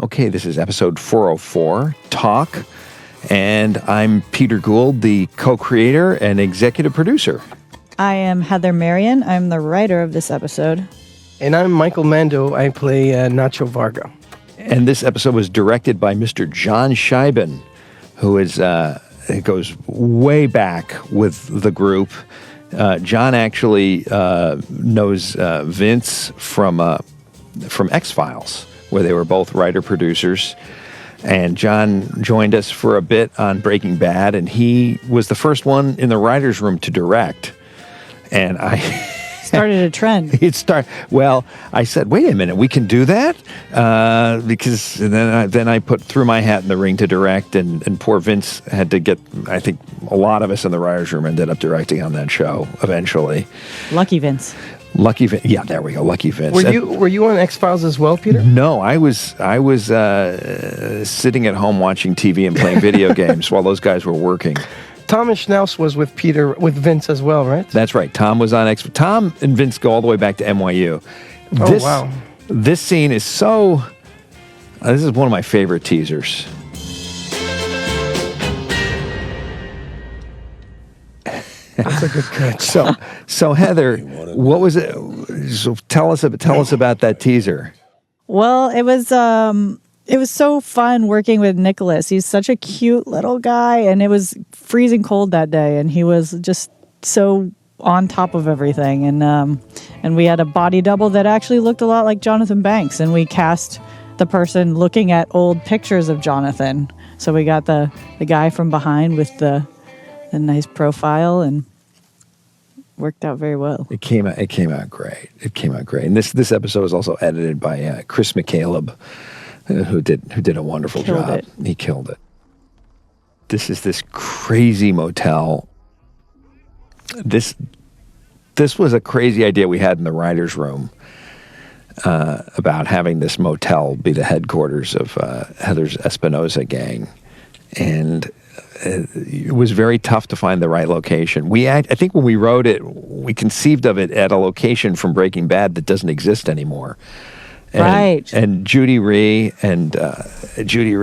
Okay, this is episode 404, Talk, and I'm Peter Gould, the co-creator and executive producer. I am Heather Marion. I'm the writer of this episode. And I'm Michael Mando. I play Nacho Varga. And this episode was directed by Mr. John Scheiben, who is it goes way back with the group. John actually knows Vince from X-Files, where they were both writer-producers. And John joined us for a bit on Breaking Bad, and he was the first one in the writer's room to direct. And I started a trend. Well, I said, wait a minute, we can do that? Because then I threw my hat in the ring to direct, and poor Vince had to get, I think a lot of us in the writer's room ended up directing on that show eventually. Lucky Vince. Lucky Vince. Yeah, there we go. Lucky Vince. Were you on X-Files as well, Peter? No, I was sitting at home watching TV and playing video games while those guys were working. Thomas Schnaus was with Vince as well, right? That's right. Tom was on X. Tom and Vince go all the way back to NYU. Wow. This scene is so... this is one of my favorite teasers. That's a good catch. So Heather, what was it? So tell us about that teaser. Well, it was so fun working with Nicholas. He's such a cute little guy, and it was freezing cold that day, and he was just so on top of everything. And we had a body double that actually looked a lot like Jonathan Banks, and we cast the person looking at old pictures of Jonathan. So we got the guy from behind with the nice profile, and worked out very well. It came out great. And this episode was also edited by Chris McCaleb, who did a wonderful job. He killed it. This is this crazy motel. This was a crazy idea we had in the writer's room about having this motel be the headquarters of Heather's Espinosa gang. And it was very tough to find the right location. I think when we wrote it, we conceived of it at a location from Breaking Bad that doesn't exist anymore. Right. And Judy and John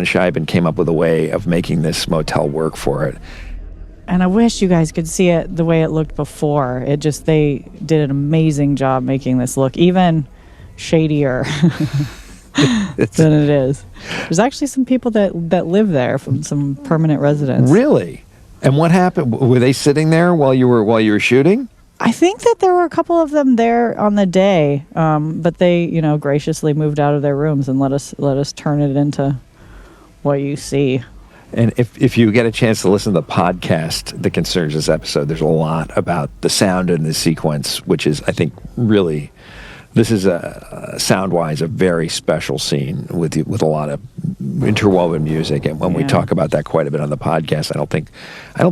Scheiben came up with a way of making this motel work for it. And I wish you guys could see it the way it looked before. They did an amazing job making this look even shadier than it is. There's actually some people that live there, from some permanent residents. Really? And what happened? Were they sitting there while you were shooting? I think that there were a couple of them there on the day, but they, graciously moved out of their rooms and let us turn it into what you see. And if you get a chance to listen to the podcast that concerns this episode, there's a lot about the sound in this sequence, which is, I think, really, this is sound-wise a very special scene with a lot of interwoven music. And when we talk about that quite a bit on the podcast, I don't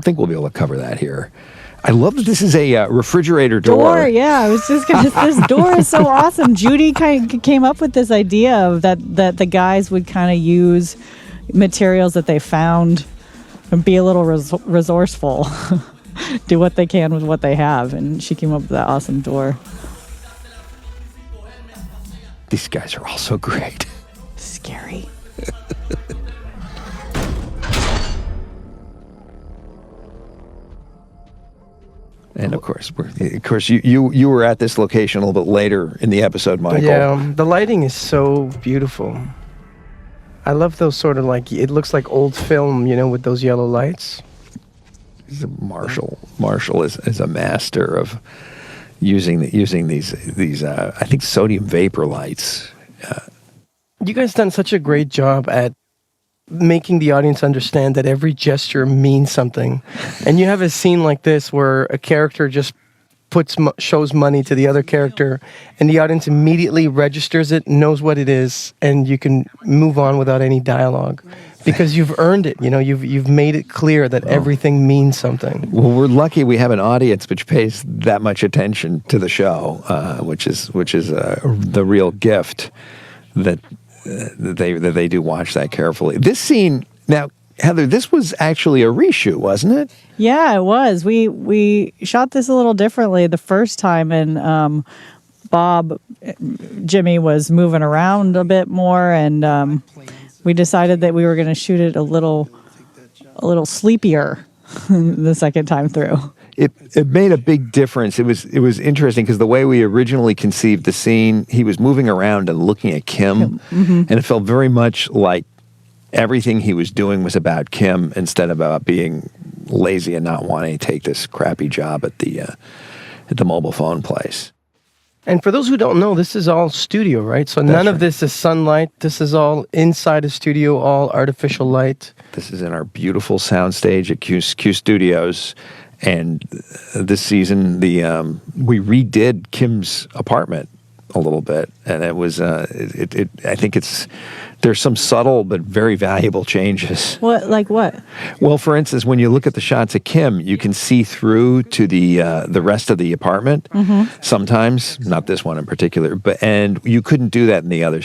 think we'll be able to cover that here. I love that this is a refrigerator door. Yeah, I was just gonna. This door is so awesome. Judy kind of came up with this idea of that the guys would kind of use materials that they found and be a little resourceful, do what they can with what they have, and she came up with that awesome door. These guys are all so great. Scary. And of course, you were at this location a little bit later in the episode, Michael. Yeah, the lighting is so beautiful. I love those sort of it looks like old film, with those yellow lights. Marshall is a master of using these I think sodium vapor lights. You guys done such a great job at making the audience understand that every gesture means something. And you have a scene like this where a character just shows money to the other character, and the audience immediately registers it, knows what it is, and you can move on without any dialogue because you've earned it. You've made it clear that everything means something. Well, we're lucky we have an audience which pays that much attention to the show, which is the real gift that they do watch that carefully. This scene now, Heather, this was actually a reshoot, wasn't it? Yeah, it was. We shot this a little differently the first time, and Bob, Jimmy was moving around a bit more, and we decided that we were going to shoot it a little sleepier the second time through. It made a big difference. It was interesting because the way we originally conceived the scene, he was moving around and looking at Kim, and it felt very much like everything he was doing was about Kim instead of about being lazy and not wanting to take this crappy job at the mobile phone place. And for those who don't know, this is all studio, right? So none of this is sunlight. This is all inside a studio, all artificial light. This is in our beautiful soundstage at Q Studios. And this season, we redid Kim's apartment a little bit, and it was. I think there's some subtle but very valuable changes. What? Like what? Well, for instance, when you look at the shots of Kim, you can see through to the rest of the apartment. Sometimes, not this one in particular, and you couldn't do that in the other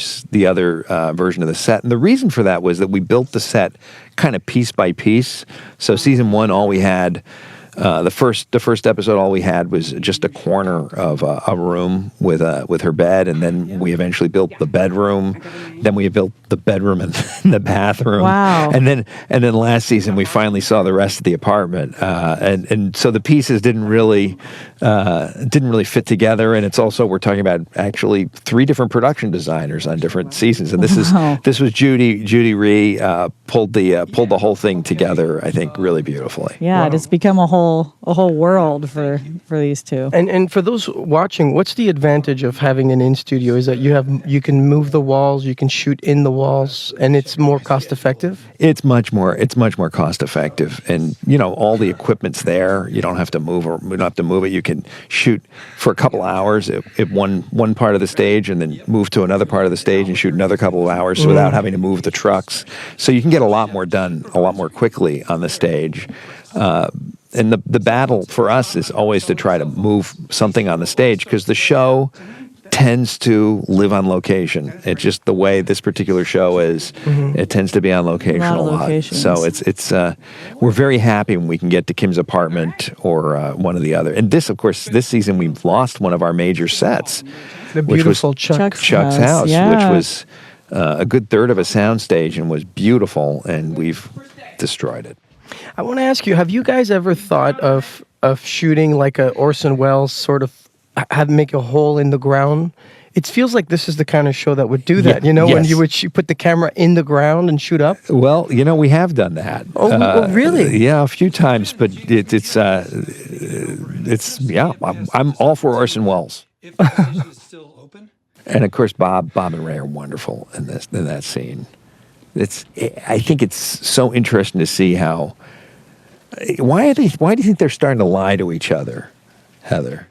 version of the set. And the reason for that was that we built the set kind of piece by piece. So season 1, all we had. The first episode, all we had was just a corner of a room with her bed, and then we eventually built the bedroom. Then we built the bedroom and the bathroom. Wow! And then last season we finally saw the rest of the apartment, and so the pieces didn't really fit together. And it's also, we're talking about actually 3 different production designers on different seasons, and this was Judy Rhea pulled the whole thing together, I think, really beautifully. Yeah, it's become a whole world for these two. And for those watching, what's the advantage of having an in studio? Is that you can move the walls, you can shoot in the walls, and it's more cost effective? It's much more cost effective, and all the equipment's there. You don't have to move it. You can shoot for a couple hours at one part of the stage, and then move to another part of the stage and shoot another couple of hours without having to move the trucks. So you can get a lot more done a lot more quickly on the stage. And the battle for us is always to try to move something on the stage, because the show tends to live on location. It's just the way this particular show is. It tends to be on location a lot. So it's we're very happy when we can get to Kim's apartment or one of the other. And this, of course, this season we've lost one of our major sets, the beautiful Chuck's house, yeah. which was a good third of a soundstage and was beautiful, and we've destroyed it. I want to ask you, have you guys ever thought of shooting like a Orson Welles sort of make a hole in the ground? It feels like this is the kind of show that would do that, when you would put the camera in the ground and shoot up? Well, we have done that. Oh, really? Yeah, a few times, but it's I'm all for Orson Welles. And of course, Bob and Ray are wonderful in that scene. I think it's so interesting to see how. Why do you think they're starting to lie to each other, Heather?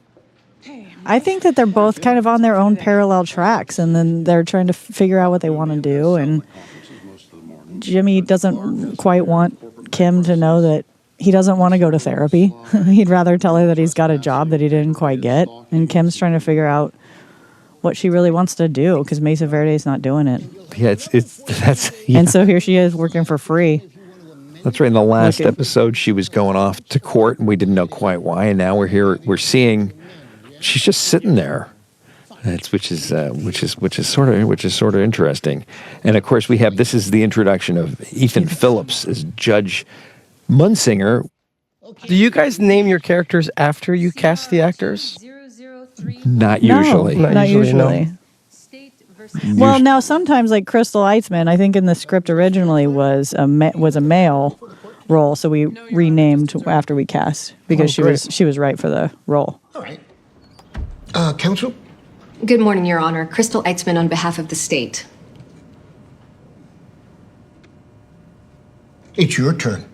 I think that they're both kind of on their own parallel tracks, and then they're trying to figure out what they want to do. And Jimmy doesn't quite want Kim to know that he doesn't want to go to therapy. He'd rather tell her that he's got a job that he didn't quite get. And Kim's trying to figure out what she really wants to do, because Mesa Verde's not doing it. Yeah, And so here she is working for free. That's right. In the last episode, she was going off to court, and we didn't know quite why. And now we're here. We're seeing she's just sitting there, which is sort of interesting. And of course, this is the introduction of Ethan Phillips as Judge Munsinger. Do you guys name your characters after you cast the actors? Not usually. Not usually. Well, now sometimes, like Crystal Eitzman, I think in the script originally was a male role, so we renamed after we cast because she was right for the role. All right. Counsel? Good morning, Your Honor. Crystal Eitzman on behalf of the state. It's your turn.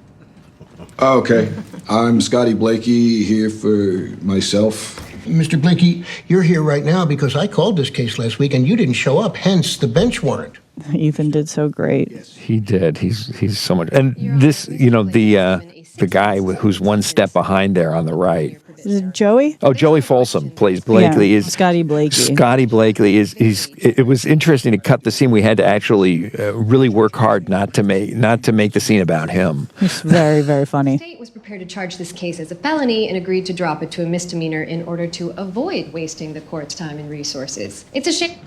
Okay. I'm Scotty Blakey, here for myself. Mr. Blakey, you're here right now because I called this case last week and you didn't show up, hence the bench warrant. Ethan did so great. He did. He's so much. And this, the guy who's one step behind there on the right. Is it Joey? Oh, Joey Folsom plays Blakely. Yeah, Scotty Blakey. Scotty Blakely it was interesting to cut the scene. We had to actually really work hard not to make the scene about him. It's very, very funny. prepared to charge this case as a felony and agreed to drop it to a misdemeanor in order to avoid wasting the court's time and resources. It's a shame.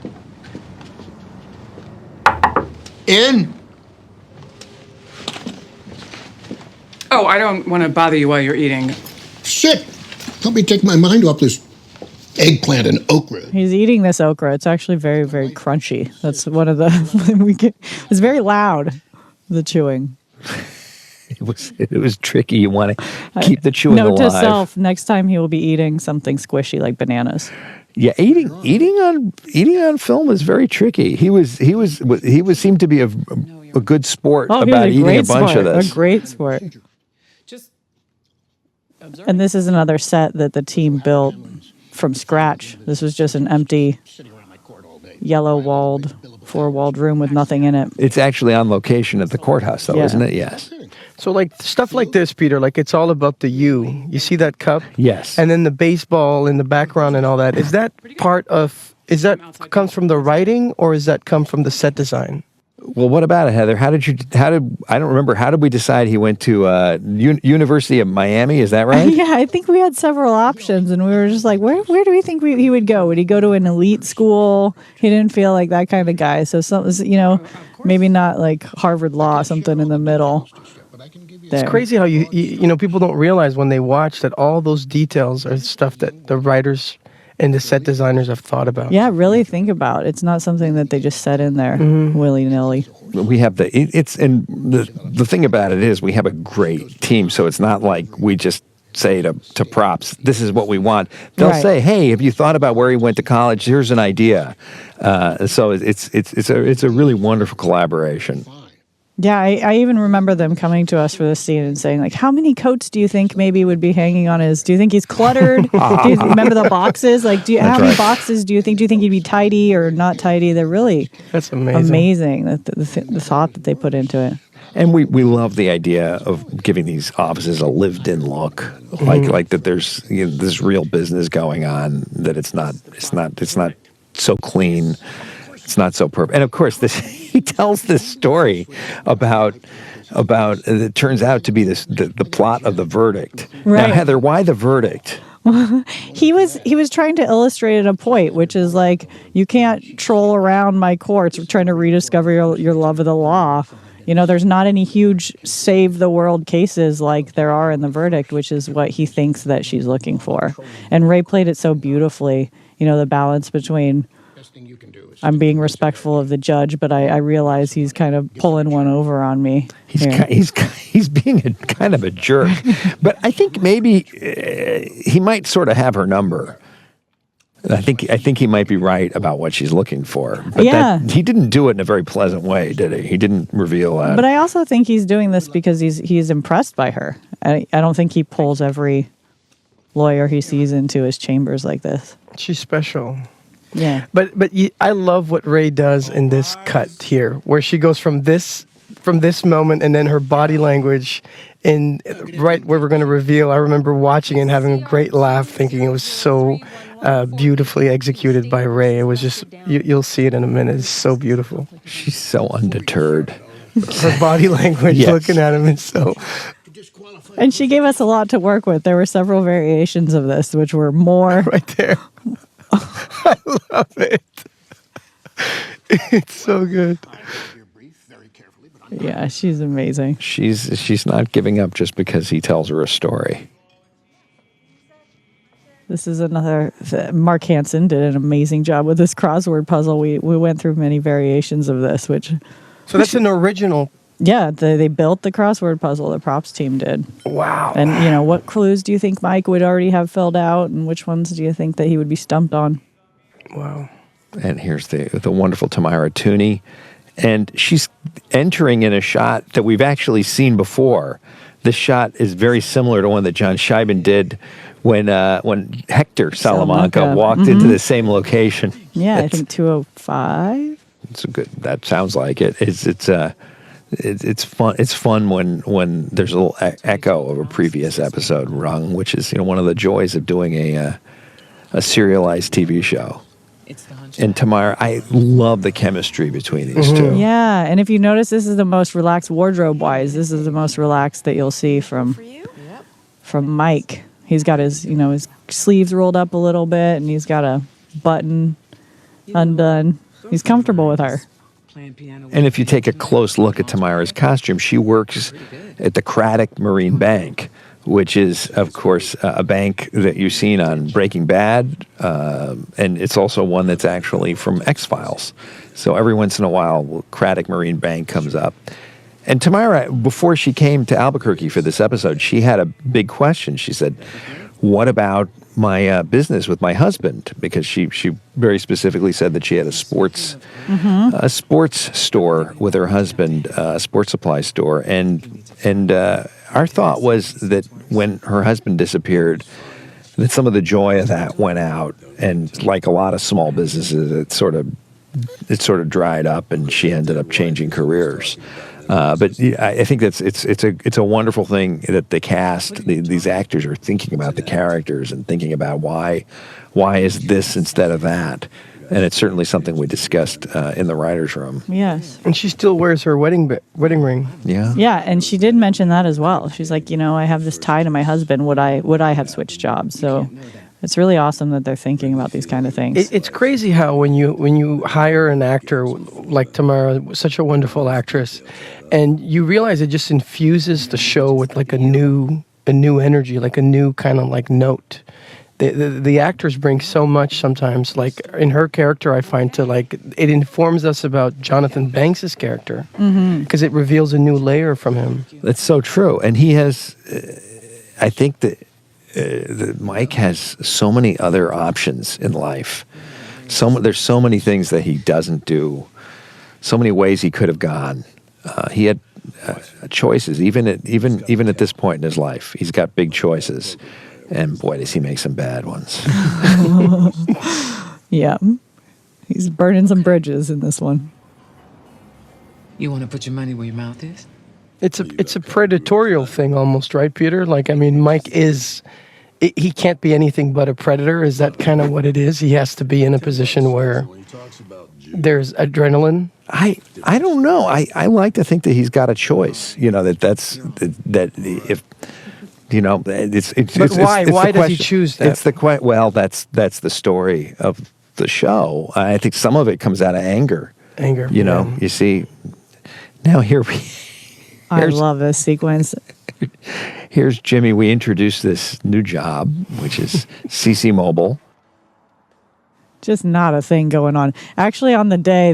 In? Oh, I don't want to bother you while you're eating. Shit! Help me take my mind off this eggplant and okra. He's eating this okra. It's actually very, very crunchy. That's one of the... it's very loud, the chewing. It was tricky. You want to keep the chewing alive. Note to self, next time he will be eating something squishy like bananas. Yeah, eating on film is very tricky. He seemed to be a good sport about eating a bunch of this. A great sport. And this is another set that the team built from scratch. This was just an empty, yellow-walled, four-walled room with nothing in it. It's actually on location at the courthouse, though, isn't it? Yes. So, like, stuff like this, Peter, like, it's all about the you. You see that cup? Yes. And then the baseball in the background and all that. Is that comes from the writing, or is that come from the set design? Well, what about it, Heather? I don't remember. How did we decide he went to University of Miami? Is that right? Yeah, I think we had several options, and we were just like, where do we think he would go? Would he go to an elite school? He didn't feel like that kind of guy. So, maybe not like Harvard Law, something in the middle. It's crazy how you know, people don't realize when they watch that all those details are stuff that the writers and the set designers have thought about. Yeah, really think about. It's not something that they just set in there willy-nilly. We have the thing about it is we have a great team, so it's not like we just say to props, this is what we want. They'll say, hey, have you thought about where he went to college? Here's an idea. So it's a really wonderful collaboration. Yeah, I even remember them coming to us for this scene and saying, like, how many coats do you think maybe would be hanging on his... Do you think he's cluttered? Do you remember the boxes? Like, how many boxes do you think he'd be tidy or not tidy? They're really... That's amazing. The thought that they put into it. And we love the idea of giving these offices a lived-in look, like that there's this real business going on, that it's not so clean. It's not so perfect. And of course, he tells this story about it turns out to be the plot of the verdict. Right. Now, Heather, why the verdict? He was trying to illustrate a point, which is like, you can't troll around my courts trying to rediscover your love of the law. You know, there's not any huge save the world cases like there are in the verdict, which is what he thinks that she's looking for. And Ray played it so beautifully, the balance between I'm being respectful of the judge, but I realize he's kind of pulling one over on me. He's being kind of a jerk. But I think maybe he might sort of have her number. I think he might be right about what she's looking for. But he didn't do it in a very pleasant way, did he? He didn't reveal that. But I also think he's doing this because he's impressed by her. I don't think he pulls every lawyer he sees into his chambers like this. She's special. Yeah. But I love what Ray does in this cut here, where she goes from this moment and then her body language in right where we're going to reveal. I remember watching and having a great laugh, thinking it was so beautifully executed by Ray. It was just, you'll see it in a minute. It's so beautiful. She's so undeterred. Her body language, looking at him is so... And she gave us a lot to work with. There were several variations of this, which were more... Right there. I love it. It's so good. Yeah, she's amazing. She's not giving up just because he tells her a story. This is another... Mark Hansen did an amazing job with this crossword puzzle. We went through many variations of this, which... So that's an original... Yeah, they built the crossword puzzle. The props team did. Wow. And, what clues do you think Mike would already have filled out, and which ones do you think that he would be stumped on? Wow. And here's the wonderful Tamara Tooney. And she's entering in a shot that we've actually seen before. This shot is very similar to one that John Scheiben did when Hector Salamanca walked into the same location. Yeah, I think 205. That sounds like it. It's fun. It's fun when there's a little echo of a previous episode rung, which is one of the joys of doing a serialized TV show. And Tamara, I love the chemistry between these two. Yeah, and if you notice, this is the most relaxed wardrobe-wise. This is the most relaxed that you'll see from from Mike. He's got his, his sleeves rolled up a little bit, and he's got a button undone. He's comfortable with her. And if you take a close look at Tamara's costume, she works at the Craddock Marine Bank, which is, of course, a bank that you've seen on Breaking Bad, and it's also one that's actually from X-Files. So every once in a while, Craddock Marine Bank comes up. And Tamara, before she came to Albuquerque for this episode, she had a big question. She said, what about my business with my husband? Because she very specifically said that she had a sports store with her husband, a sports supply store. And our thought was that when her husband disappeared, that some of the joy of that went out. And like a lot of small businesses, it sort of dried up, and she ended up changing careers. But I think it's a wonderful thing that the cast, these actors, are thinking about the characters and thinking about why is this instead of that, and it's certainly something we discussed in the writers' room. Yes, and she still wears her wedding ring. Yeah, and she did mention that as well. She's like, I have this tie to my husband. Would I have switched jobs? So. It's really awesome that they're thinking about these kind of things. It's crazy how when you hire an actor like Tamara, such a wonderful actress, and you realize it just infuses the show with like a new energy, like a new kind of like note. The actors bring so much sometimes. Like in her character, I find it informs us about Jonathan Banks' character because it reveals a new layer from him. That's so true, and he has. I think that. Mike has so many other options in life. There's so many things that he doesn't do. So many ways he could have gone. He had choices, even at this point in his life. He's got big choices, and boy, does he make some bad ones. Yeah, he's burning some bridges in this one. You want to put your money where your mouth is? It's a predatorial thing almost, right, Peter? Like, I mean, Mike he can't be anything but a predator. Is that kind of what it is? He has to be in a position where there's adrenaline. I don't know. I like to think that he's got a choice. That if it's. But why does he choose that? It's that's the story of the show. I think some of it comes out of anger. You see. Now here we. I love this sequence. Here's Jimmy. We introduced this new job, which is CC Mobile. Just not a thing going on. Actually, on the day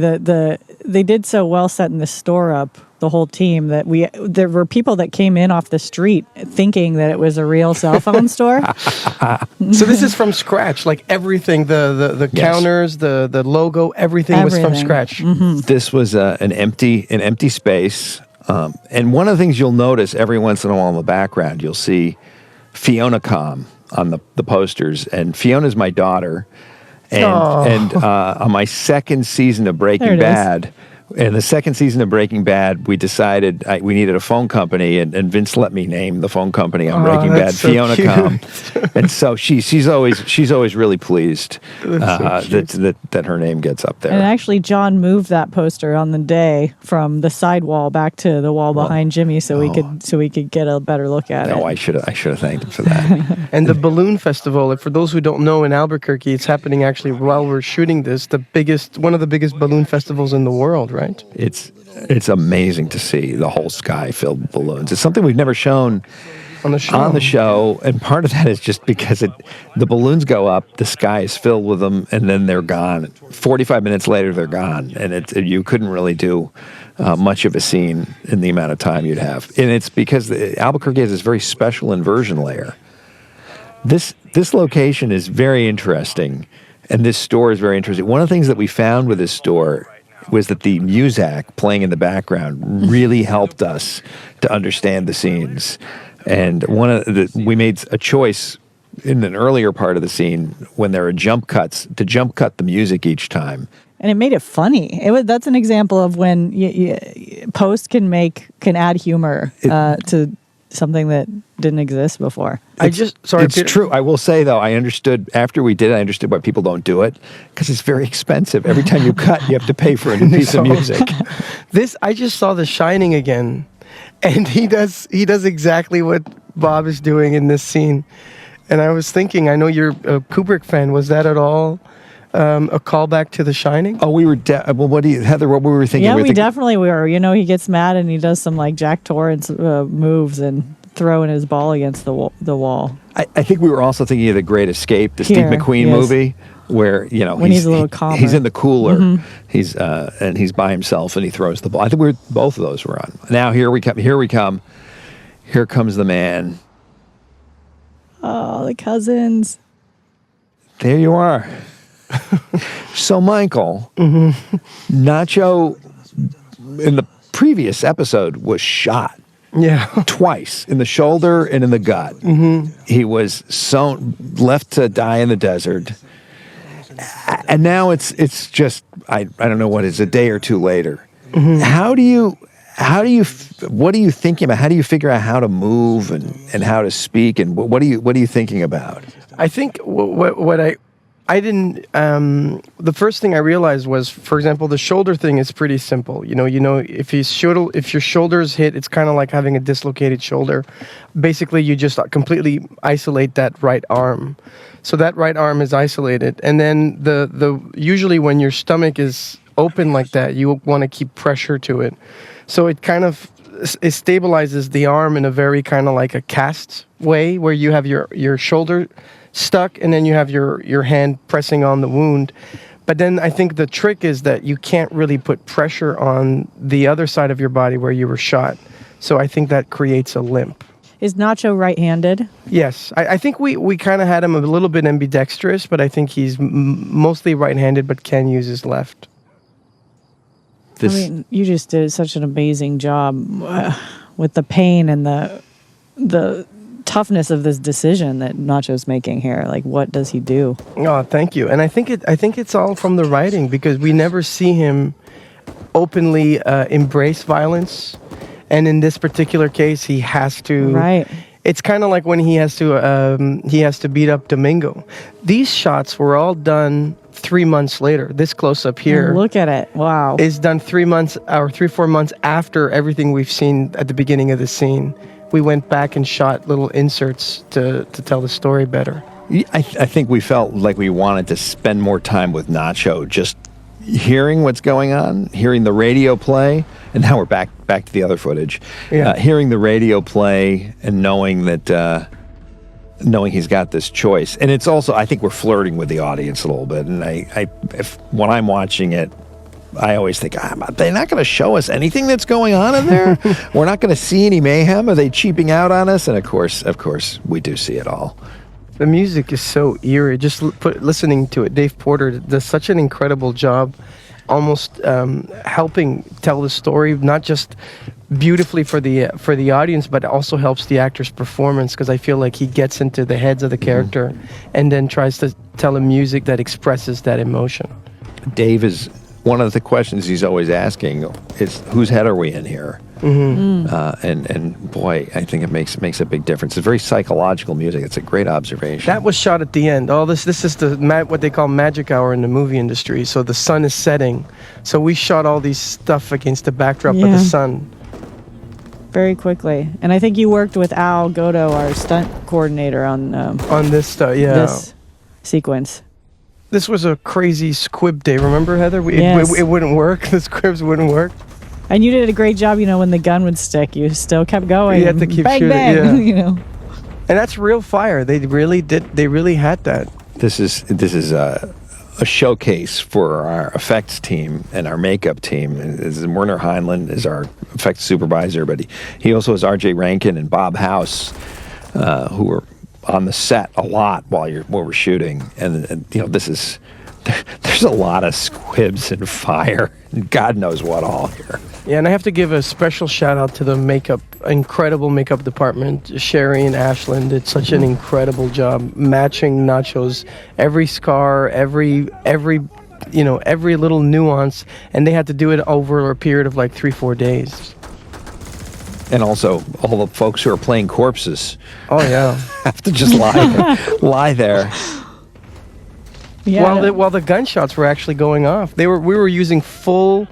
they did so well setting the store up, the whole team, that there were people that came in off the street thinking that it was a real cell phone store. So this is from scratch, like everything, the Yes. counters, the logo, everything was from scratch. Mm-hmm. This was an empty space. And one of the things you'll notice every once in a while in the background, you'll see Fiona Com on the posters. And Fiona's my daughter. And on my second season of Breaking Bad, in the second season of Breaking Bad, we decided we needed a phone company, and Vince let me name the phone company on Breaking Bad, so Fiona cute. Com. And so she's always really pleased that her name gets up there. And actually, John moved that poster on the day from the side wall back to the wall behind Jimmy, so we could get a better look at it. I should have thanked him for that. And the balloon festival, for those who don't know, in Albuquerque, it's happening actually while we're shooting this. One of the biggest balloon festivals in the world, right? It's amazing to see the whole sky filled with balloons. It's something we've never shown on the show, and part of that is just because the balloons go up, the sky is filled with them, and then they're gone. 45 minutes later, they're gone, and you couldn't really do much of a scene in the amount of time you'd have. And it's because Albuquerque has this very special inversion layer. This location is very interesting, and this store is very interesting. One of the things that we found with this store was that the music playing in the background really helped us to understand the scenes. And we made a choice in an earlier part of the scene when there are jump cuts to jump cut the music each time. And it made it funny. That's an example of when post can add humor to something that didn't exist before. It's true. I will say though, I understood after we did it. I understood why people don't do it, because it's very expensive. Every time you cut, you have to pay for a new piece of music. I just saw The Shining again, and he does exactly what Bob is doing in this scene. And I was thinking, I know you're a Kubrick fan. Was that at all a callback to The Shining? Oh, we were. Well, Heather? What were we thinking? Yeah, we thinking, definitely were. You know, he gets mad and he does some like Jack Torrance moves and throwing his ball against the wall. I think we were also thinking of The Great Escape, the Steve McQueen movie, where when he's a little calmer. He's in the cooler. He's and he's by himself and he throws the ball. I think both of those were on. Now here we come. Here comes the man. Oh, the cousins. There you are. So, Michael, Nacho, in the previous episode, was shot. Yeah. Twice, in the shoulder and in the gut. He was left to die in the desert. And now it's just, I don't know what it is, a day or two later. What are you thinking about? How do you figure out how to move and how to speak? And what are you thinking about? I think what I didn't, the first thing I realized was, for example, the shoulder thing is pretty simple. You know, if your shoulder's hit, it's kind of like having a dislocated shoulder. Basically, you just completely isolate that right arm. So that right arm is isolated. And then usually when your stomach is open like that, you want to keep pressure to it. So it kind of, it stabilizes the arm in a very kind of like a cast way, where you have your shoulder stuck and then you have your hand pressing on the wound. But then I think the trick is that you can't really put pressure on the other side of your body where you were shot. So I think that creates a limp. Is Nacho right-handed? Yes. I think we kind of had him a little bit ambidextrous, but I think he's mostly right-handed but can use his left. I mean, you just did such an amazing job with the pain and the toughness of this decision that Nacho's making here. Like, what does he do? Oh, thank you. And I think it's all from the writing, because we never see him openly embrace violence, and in this particular case, he has to. Right. It's kind of like when he has to beat up Domingo. These shots were all done 3 months later. This close up here. Look at it. Wow. Is done 3 months or 4 months after everything we've seen at the beginning of the scene. We went back and shot little inserts to tell the story better. I think we felt like we wanted to spend more time with Nacho, just hearing what's going on, hearing the radio play, and now we're back to the other footage. Yeah. Hearing the radio play and knowing that, knowing he's got this choice. And it's also, I think we're flirting with the audience a little bit. And when I'm watching it, I always think, they're not going to show us anything that's going on in there. We're not going to see any mayhem. Are they cheaping out on us? And of course, we do see it all. The music is so eerie. Just listening to it, Dave Porter does such an incredible job, almost helping tell the story, not just beautifully for the audience, but also helps the actor's performance, because I feel like he gets into the heads of the character and then tries to tell a music that expresses that emotion. Dave is. One of the questions he's always asking is, whose head are we in here? And boy, I think it makes a big difference. It's very psychological music. It's a great observation. That was shot at the end. All this is what they call magic hour in the movie industry. So the sun is setting. So we shot all these stuff against the backdrop of the sun. Very quickly. And I think you worked with Al Godo, our stunt coordinator, on this stuff. Yeah. This sequence. This was a crazy squib day. Remember, Heather? Yes. It wouldn't work. The squibs wouldn't work. And you did a great job. When the gun would stick, you still kept going. You had to keep bang, shooting. bang, Yeah. And that's real fire. They really did. They really had that. This is a showcase for our effects team and our makeup team. Werner Heinlein is our effects supervisor, but he also has R.J. Rankin and Bob House, who were on the set a lot while we're shooting, and there's a lot of squibs and fire and God knows what all here. Yeah, and I have to give a special shout out to the incredible makeup department. Sherry and Ashland did such an incredible job matching Nacho's every scar, every little nuance, and they had to do it over a period of like 3-4 days. And also, all the folks who are playing corpses. Oh yeah, have to just lie there. Yeah. While the gunshots were actually going off, we were using full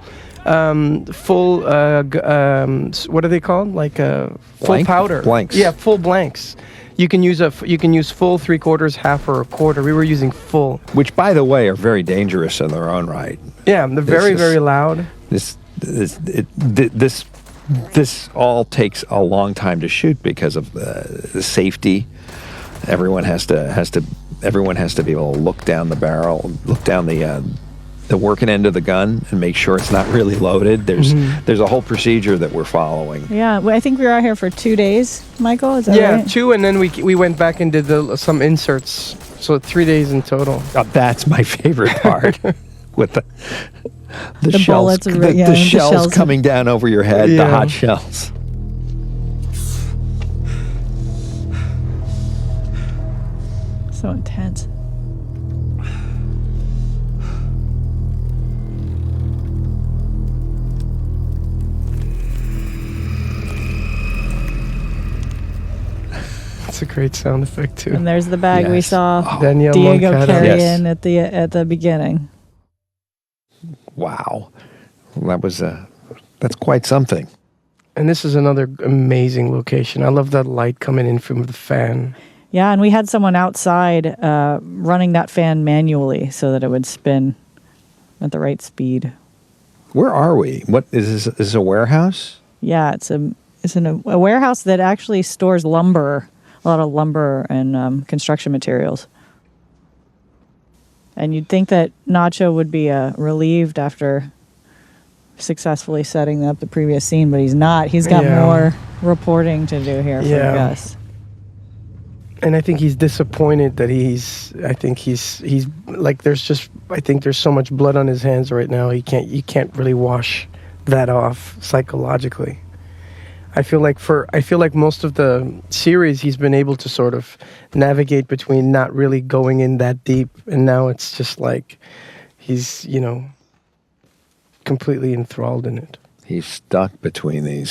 full. What are they called? Like full powder. Blanks. Yeah, full blanks. You can use full, 3/4, half, or a quarter. We were using full, which, by the way, are very dangerous in their own right. Yeah, they're very loud. This all takes a long time to shoot because of the safety. Everyone has to be able to look down the barrel, look down the working end of the gun, and make sure it's not really loaded. There's a whole procedure that we're following. Yeah, I think we were out here for 2 days, Michael. Is that right? 2, and then we went back and did some inserts. So 3 days in total. That's my favorite part, with the shells, bullets, the shells coming down over your head, the hot shells. So intense. It's a great sound effect too. And there's the bag we saw Danielle Diego Moncada. carrying at the beginning. Wow, that's quite something. And this is another amazing location. I love that light coming in from the fan. Yeah, and we had someone outside running that fan manually so that it would spin at the right speed. Where are we? What is this? Is this a warehouse? Yeah, it's in a warehouse that actually stores lumber, a lot of lumber and construction materials. And you'd think that Nacho would be relieved after successfully setting up the previous scene, but he's not. He's got more reporting to do here for Gus. And I think he's disappointed that he's like, I think there's so much blood on his hands right now. You can't really wash that off psychologically. I feel like most of the series he's been able to sort of navigate between not really going in that deep, and now it's just like he's, completely enthralled in it. He's stuck between the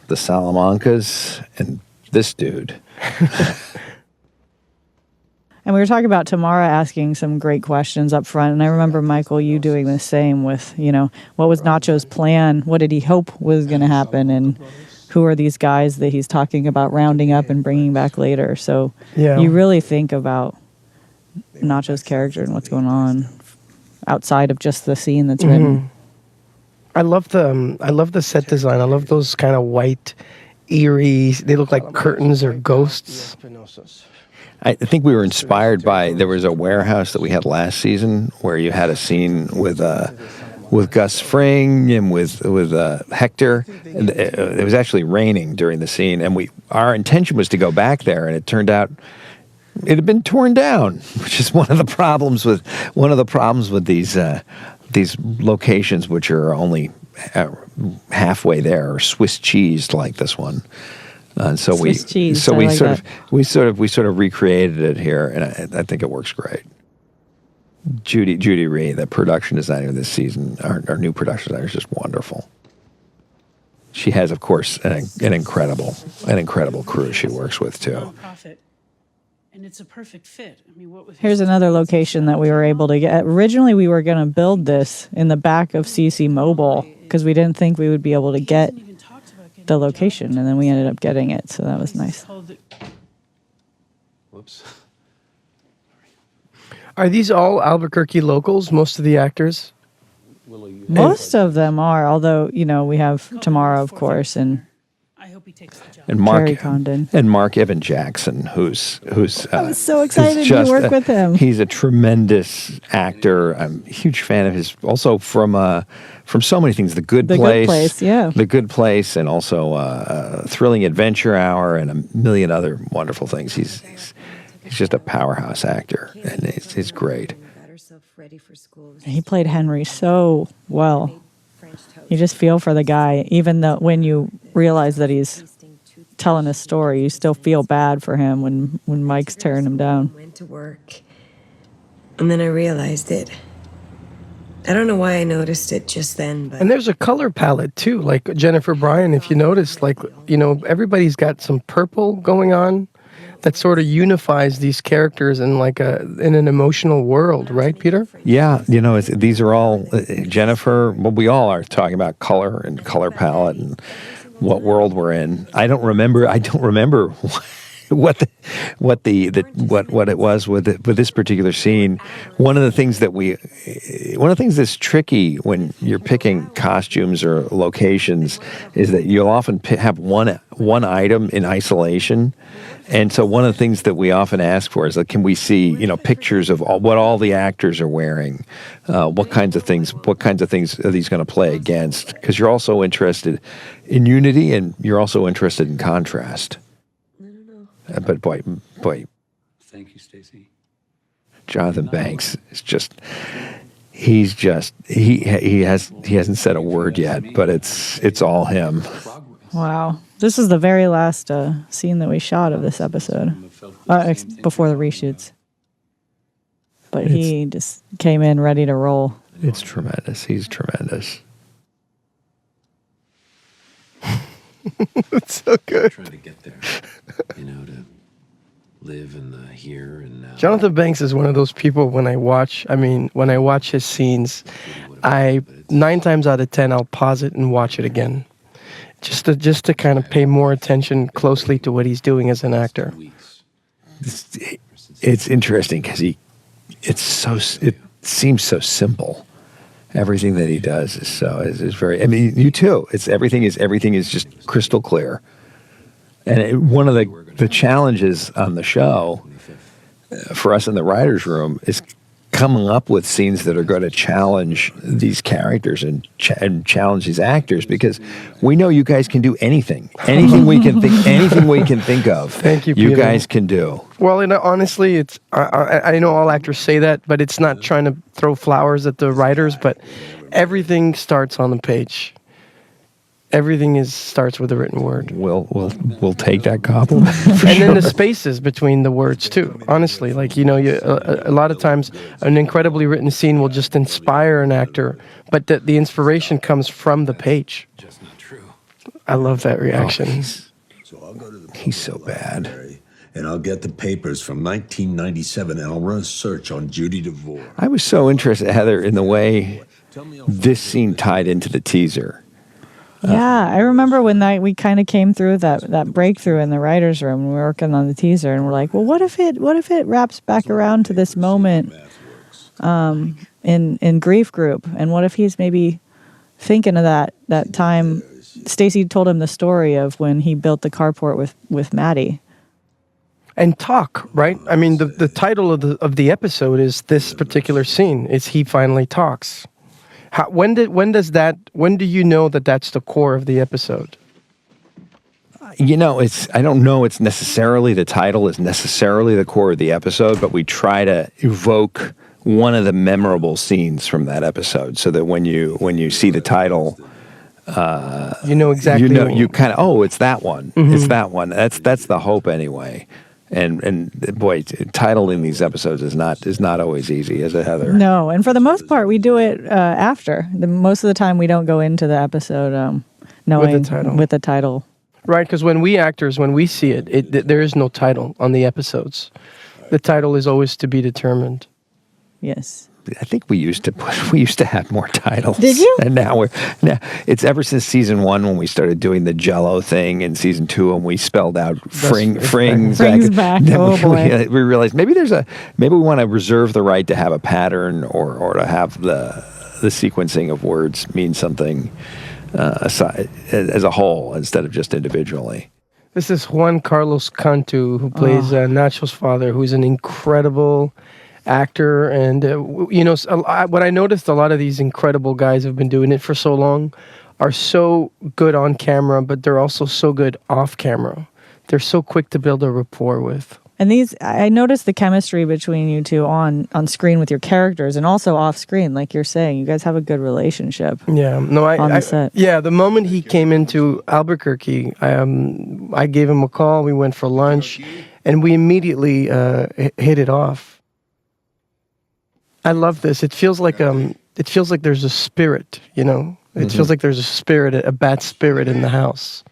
Salamancas and this dude. And we were talking about Tamara asking some great questions up front. And I remember, Michael, you doing the same with, what was Nacho's plan? What did he hope was going to happen? And who are these guys that he's talking about rounding up and bringing back later? So you really think about Nacho's character and what's going on outside of just the scene that's written. I love the set design. I love those kind of white, eerie, they look like curtains or ghosts. I think we were inspired by, there was a warehouse that we had last season where you had a scene with Gus Fring and with Hector. And it was actually raining during the scene, and our intention was to go back there, and it turned out it had been torn down, which is one of the problems with these locations, which are only halfway there, or Swiss cheese like this one. So we sort of recreated it here, and I think it works great. Judy Rhea, the production designer this season, our new production designer, is just wonderful. She has, of course, an incredible crew she works with too. And it's a perfect fit. I mean, Here's another location that we were able to get. Originally, we were going to build this in the back of CC Mobile because we didn't think we would be able to get the location, and then we ended up getting it, so that was nice. Whoops. Are these all Albuquerque locals, most of the actors? Most of them are, although, we have Tamara, of course, and Mark Evan Jackson, who's I was so excited to work with him. He's a tremendous actor. I'm a huge fan of his. Also from so many things, The Good Place, The Good Place, and also Thrilling Adventure Hour, and a million other wonderful things. He's just a powerhouse actor, and he's great. He played Henry so well. You just feel for the guy, even though when you realize that he's telling a story, you still feel bad for him when Mike's tearing him down. Went to work, and then I realized it. I don't know why I noticed it just then, but... And there's a color palette too, like Jennifer Bryan. If you notice, everybody's got some purple going on. that sort of unifies these characters in in an emotional world, right, Peter? Yeah, these are all Jennifer. Well, we all are talking about color and color palette and what world we're in. I don't remember what it was with this particular scene. One of the things that's tricky when you're picking costumes or locations is that you'll often have one item in isolation. And so one of the things that we often ask for is, can we see, pictures of what all the actors are wearing? What kinds of things are these going to play against? Because you're also interested in unity and you're also interested in contrast. But boy, thank you, Stacey. Jonathan Banks is he hasn't said a word yet, but it's all him. Wow. This is the very last scene that we shot of this episode, before the reshoots. But he just came in ready to roll. It's tremendous. He's tremendous. It's so good. Trying to get there, to live in the here and now. Jonathan Banks is one of those people when I watch his scenes, 9 times out of 10, I'll pause it and watch it again. Just to kind of pay more attention closely to what he's doing as an actor. It's interesting because it seems so simple. Everything that he does is very. I mean, you too. Everything is just crystal clear. And one of the challenges on the show for us in the writers' room is coming up with scenes that are going to challenge these characters and challenge these actors, because we know you guys can do anything we can think of. Thank you, you Peter. guys can do. Well, honestly, it's I know all actors say that, but it's not trying to throw flowers at the writers. But everything starts on the page. Everything starts with a written word. We'll take that compliment. And then the spaces between the words too. Honestly, a lot of times an incredibly written scene will just inspire an actor, but the inspiration comes from the page. Just not true. I love that reaction. He's so bad. And I'll get the papers from 1997 and I'll run a search on Judy DeVore. I was so interested, Heather, in the way this scene tied into the teaser. Yeah, I remember when we kind of came through that breakthrough in the writers' room. We were working on the teaser, and we're like, well, what if it wraps back around to this moment in Grief Group, and what if he's maybe thinking of that time Stacey told him the story of when he built the carport with Maddie. And talk, right? I mean, the title of the episode is this particular scene. Is he finally talks? When do you know that that's the core of the episode? I don't know it's necessarily the title is necessarily the core of the episode, but we try to evoke one of the memorable scenes from that episode so that when you see the title, you know exactly. You kind of, it's that one. Mm-hmm. It's that one. That's the hope anyway. And boy, titling these episodes is not always easy, is it, Heather? No, and for the most part, we do it after. Most of the time, we don't go into the episode knowing with the title. Right, because when we see it, there is no title on the episodes. The title is always to be determined. Yes. I think we used to have more titles. Did you? And now it's ever since season 1 when we started doing the Jello thing, and season 2 when we spelled out frings back. Oh boy. We realized maybe we want to reserve the right to have a pattern or to have the sequencing of words mean something aside, as a whole instead of just individually. This is Juan Carlos Cantu, who plays Nacho's father, who's an incredible actor. And what I noticed, a lot of these incredible guys who've been doing it for so long are so good on camera, but they're also so good off camera. They're so quick to build a rapport with. And I noticed the chemistry between you two on screen with your characters, and also off screen, like you're saying. You guys have a good relationship. Yeah, no, on the set. Yeah, the moment he came into Albuquerque, I gave him a call. We went for lunch, and we immediately hit it off. I love this. It feels like there's a spirit, It feels like there's a bat spirit in the house.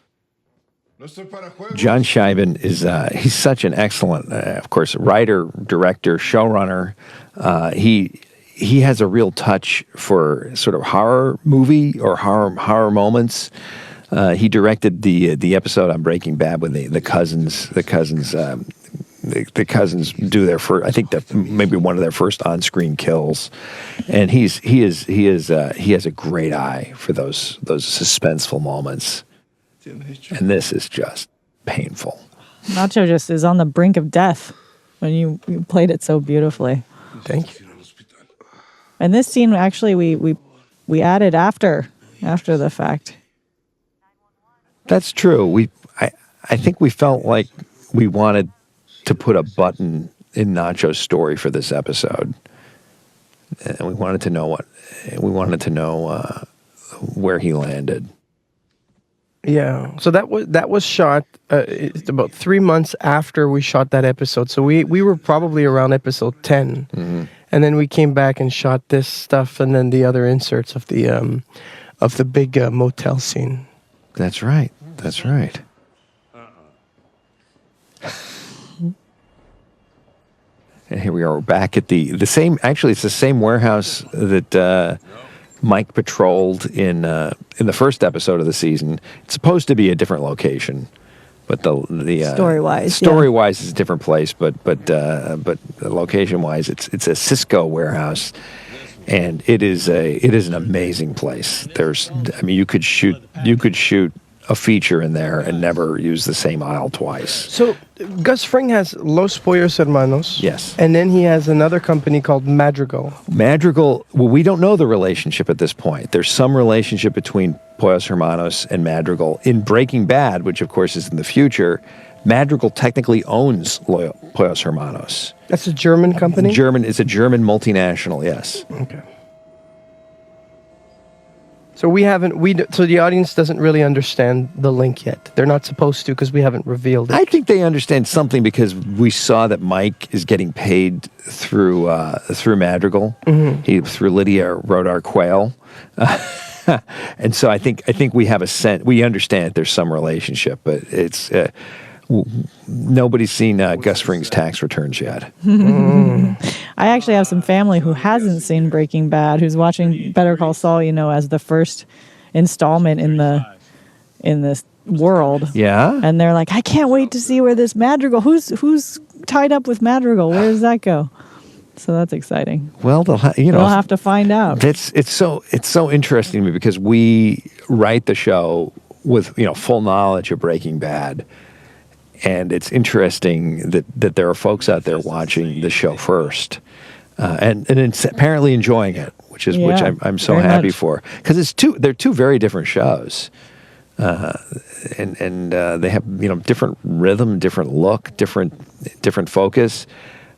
John Scheiben is he's such an excellent, of course, writer, director, showrunner. He has a real touch for sort of horror movie or horror moments. He directed the episode on Breaking Bad when the cousins do their first, I think that maybe one of their first on-screen kills, and he has a great eye for those suspenseful moments, and this is just painful. Nacho just is on the brink of death when you played it so beautifully. Thank you. And this scene actually we added after the fact. That's true. I think we felt like we wanted to put a button in Nacho's story for this episode, and we wanted to know where he landed. Yeah, so that was shot about 3 months after we shot that episode. So we were probably around episode 10, and then we came back and shot this stuff, and then the other inserts of the big motel scene. That's right. That's right. And here we are. We're back at the same. Actually, it's the same warehouse that Mike patrolled in the first episode of the season. It's supposed to be a different location, but the story-wise is a different place. But location-wise, it's a Cisco warehouse, and it is an amazing place. You could shoot a feature in there and never use the same aisle twice. So Gus Fring has Los Pollos Hermanos. Yes. And then he has another company called Madrigal. Madrigal, well, we don't know the relationship at this point. There's some relationship between Pollos Hermanos and Madrigal. In Breaking Bad, which of course is in the future, Madrigal technically owns Pollos Hermanos. That's a German company? It's a German multinational, yes. Okay. So so the audience doesn't really understand the link yet. They're not supposed to because we haven't revealed it. I think they understand something because we saw that Mike is getting paid through Madrigal. Mm-hmm. Through Lydia Rodar Quayle. And so I think we have a sense. We understand that there's some relationship, but it's nobody's seen Gus Fring's tax returns yet. I actually have some family who hasn't seen Breaking Bad, who's watching Better Call Saul, as the first installment in this world. Yeah, and they're like, I can't wait to see where this Madrigal. Who's tied up with Madrigal? Where does that go? So that's exciting. Well, they'll have to find out. It's so interesting to me because we write the show with full knowledge of Breaking Bad. And it's interesting that there are folks out there watching the show first, and it's apparently enjoying it, which I'm so happy for, because they're two very different shows, and they have different rhythm, different look, different focus.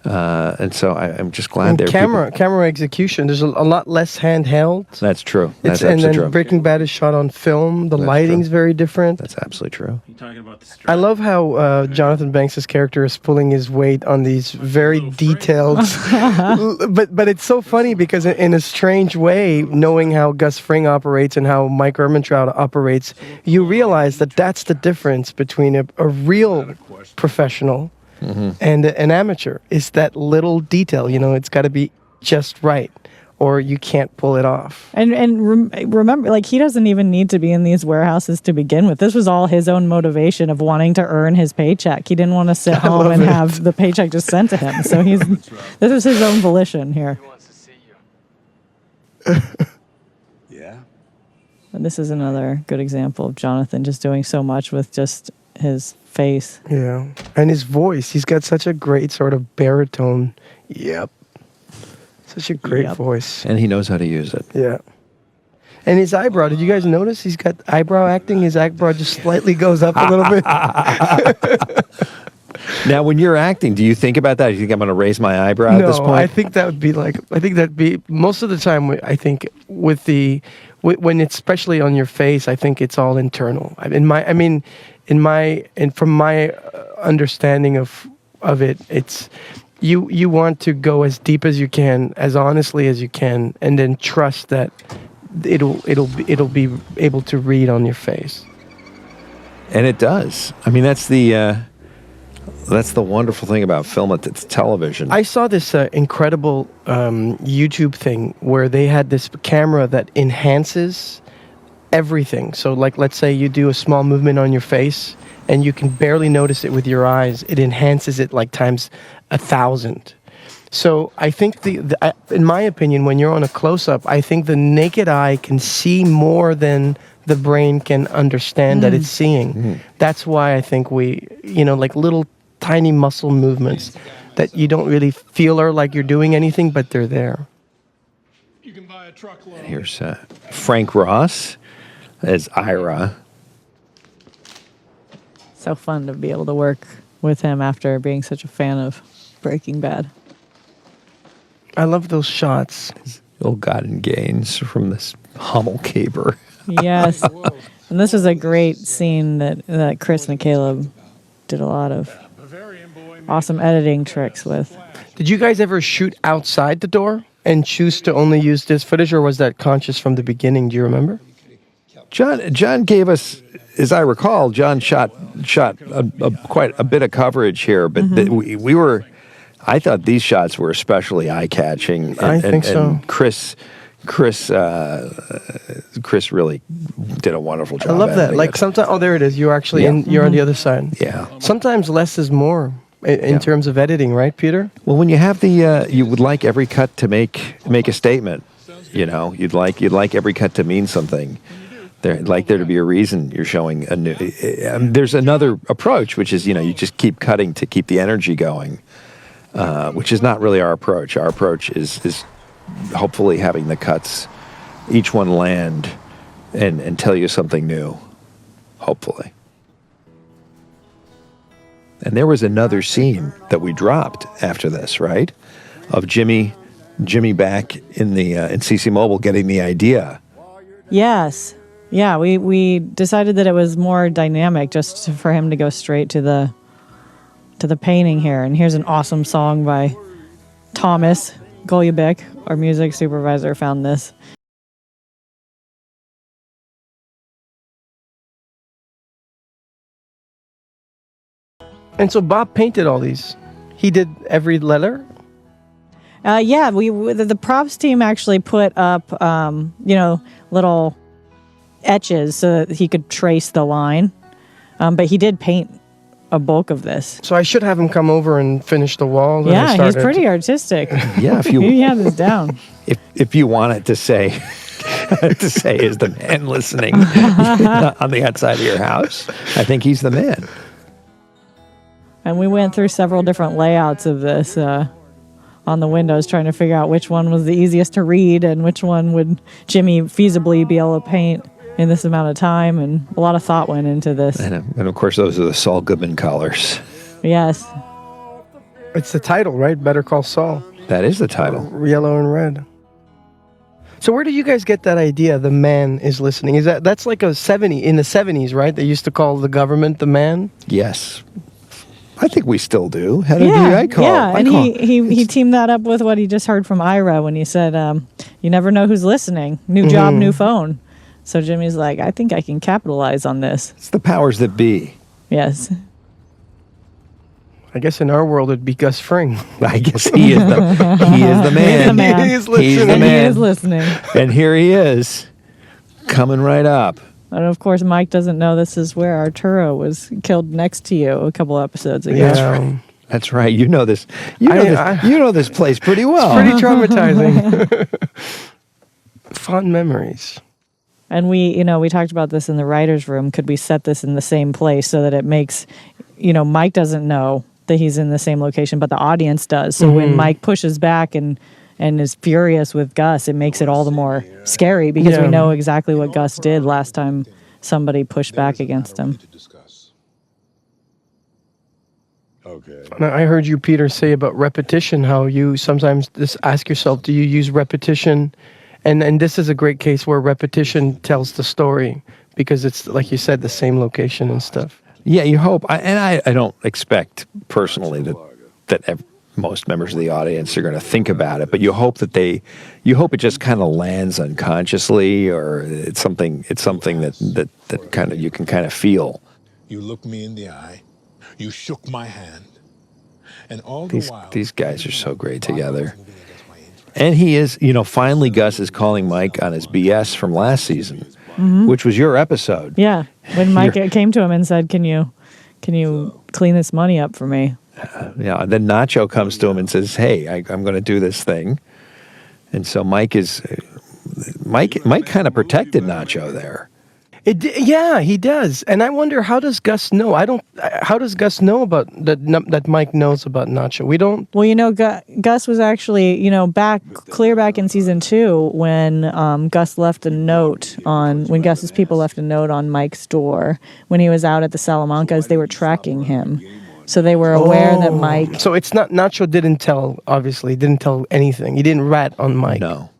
And so I'm just glad they're camera execution. There's a lot less handheld. That's true. That's absolutely true. Breaking Bad is shot on film. The lighting's very different. That's absolutely true. You're talking about the I love how Jonathan Banks' character is pulling his weight on these very detailed. but it's so funny because in a strange way, knowing how Gus Fring operates and how Mike Ehrmantraut operates, you realize that that's the difference between a real professional. Mm-hmm. And an amateur is that little detail. It's got to be just right, or you can't pull it off. And remember, he doesn't even need to be in these warehouses to begin with. This was all his own motivation of wanting to earn his paycheck. He didn't want to sit home and have the paycheck just sent to him. So this was his own volition here. He wants to see you. Yeah. And this is another good example of Jonathan just doing so much with just his face. Yeah. And his voice. He's got such a great sort of baritone. Yep. Such a great voice. And he knows how to use it. Yeah. And his eyebrow. Did you guys notice? He's got eyebrow acting. His eyebrow just slightly goes up a little bit. Now, when you're acting, do you think about that? Do you think I'm going to raise my eyebrow at this point? I think that'd be most of the time. I think when it's especially on your face, I think it's all internal. From my understanding of it, it's you want to go as deep as you can, as honestly as you can, and then trust that it'll be able to read on your face. And it does. I mean, that's the wonderful thing about film. It's television. I saw this incredible YouTube thing where they had this camera that enhances everything. So, like, let's say you do a small movement on your face and you can barely notice it with your eyes. It enhances it like times 1,000. So I think in my opinion, when you're on a close-up, I think the naked eye can see more than the brain can understand that it's seeing. That's why I think we, like little tiny muscle movements that you don't really feel are like you're doing anything, but they're there. And here's Frank Ross as Ira. So fun to be able to work with him after being such a fan of Breaking Bad. I love those shots. Ill-gotten gains from this Hummel caper. Yes. And this was a great scene that Chris and Caleb did a lot of awesome editing tricks with. Did you guys ever shoot outside the door and choose to only use this footage, or was that conscious from the beginning? Do you remember? John gave us, as I recall, John shot quite a bit of coverage here, but we were. I thought these shots were especially eye-catching. I think so. And Chris really did a wonderful job. I love that. Like sometimes, oh, there it is. You're actually you're on the other side. Yeah. Sometimes less is more in terms of editing, right, Peter? Well, when you have you would like every cut to make a statement. You'd like every cut to mean something. There to be a reason you're showing a new. There's another approach, which is you just keep cutting to keep the energy going. Which is not really our approach. Our approach is hopefully having the cuts, each one land and tell you something new, hopefully. And there was another scene that we dropped after this, right? Of Jimmy back in CC Mobile getting the idea. Yes. Yeah, we decided that it was more dynamic just for him to go straight to the painting here. And here's an awesome song by Thomas Golubic, our music supervisor, found this. And so Bob painted all these. He did every letter? Yeah, the props team actually put up, little etches so that he could trace the line. But he did paint a bulk of this. So I should have him come over and finish the wall. Yeah, he's pretty artistic. Yeah, if you he had this down. If you wanted to say is the man listening on the outside of your house, I think he's the man. And we went through several different layouts of this on the windows, trying to figure out which one was the easiest to read and which one would Jimmy feasibly be able to paint in this amount of time. And a lot of thought went into this. And of course, those are the Saul Goodman colors. Yes. It's the title, right? Better Call Saul. That is the title. Yellow and red. So where did you guys get that idea, the man is listening? That's like in the 70s, right? They used to call the government the man? Yes. I think we still do. How did I call? Yeah, and he teamed that up with what he just heard from Ira when he said, you never know who's listening. New job, new phone. So Jimmy's like, I think I can capitalize on this. It's the powers that be. Yes. I guess in our world it'd be Gus Fring. I guess he is the man. He's the man. He's the man. He is listening. And here he is, coming right up. And of course, Mike doesn't know this is where Arturo was killed next to you a couple episodes ago. Yeah. That's right. You know this. You know this place pretty well. It's pretty traumatizing. Fun memories. And we talked about this in the writer's room. Could we set this in the same place so that it makes, Mike doesn't know that he's in the same location, but the audience does. So when Mike pushes back and is furious with Gus, it makes it all the more scary because we know exactly what Gus did last time somebody pushed back against him. Okay. Now, I heard you, Peter, say about repetition, how you sometimes just ask yourself, do you use repetition? And this is a great case where repetition tells the story because it's, like you said, the same location and stuff. Yeah, you hope. I don't expect personally that most members of the audience are going to think about it, but you hope it just kind of lands unconsciously, or it's something that kind of you can kind of feel. You looked me in the eye. You shook my hand. And all the while, These guys are so great together. And he is, finally Gus is calling Mike on his BS from last season, which was your episode. Yeah, when Mike came to him and said, "Can you clean this money up for me?" Yeah, and then Nacho comes to him and says, "Hey, I'm going to do this thing." And so Mike kind of protected Nacho there. Yeah, he does. And I wonder, how does Gus know? How does Gus know about that Mike knows about Nacho? We don't. Well, Gus was actually, back in season 2 when Gus left a note when Gus's people left a note on Mike's door when he was out at the Salamancas. They were tracking him. So they were aware that Mike... So it's not... Nacho didn't tell anything. He didn't rat on Mike. No.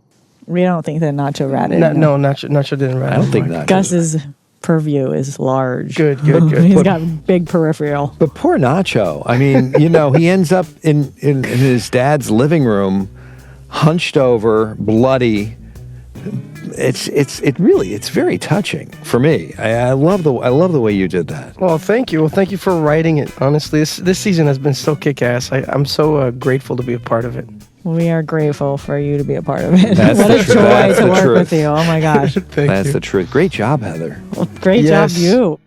We don't think that Nacho ratted. No, Nacho didn't rat. I don't think Nacho. Gus's purview is large. Good. He's got big peripheral. But poor Nacho. I mean, he ends up in his dad's living room, hunched over, bloody. It's very touching for me. I love the way you did that. Well, thank you. Well, thank you for writing it. Honestly, this season has been so kick-ass. I'm so grateful to be a part of it. We are grateful for you to be a part of it. That's what a joy That's to the work truth. with you. Oh my gosh. That's the truth. Great job, Heather. Well, great job, you.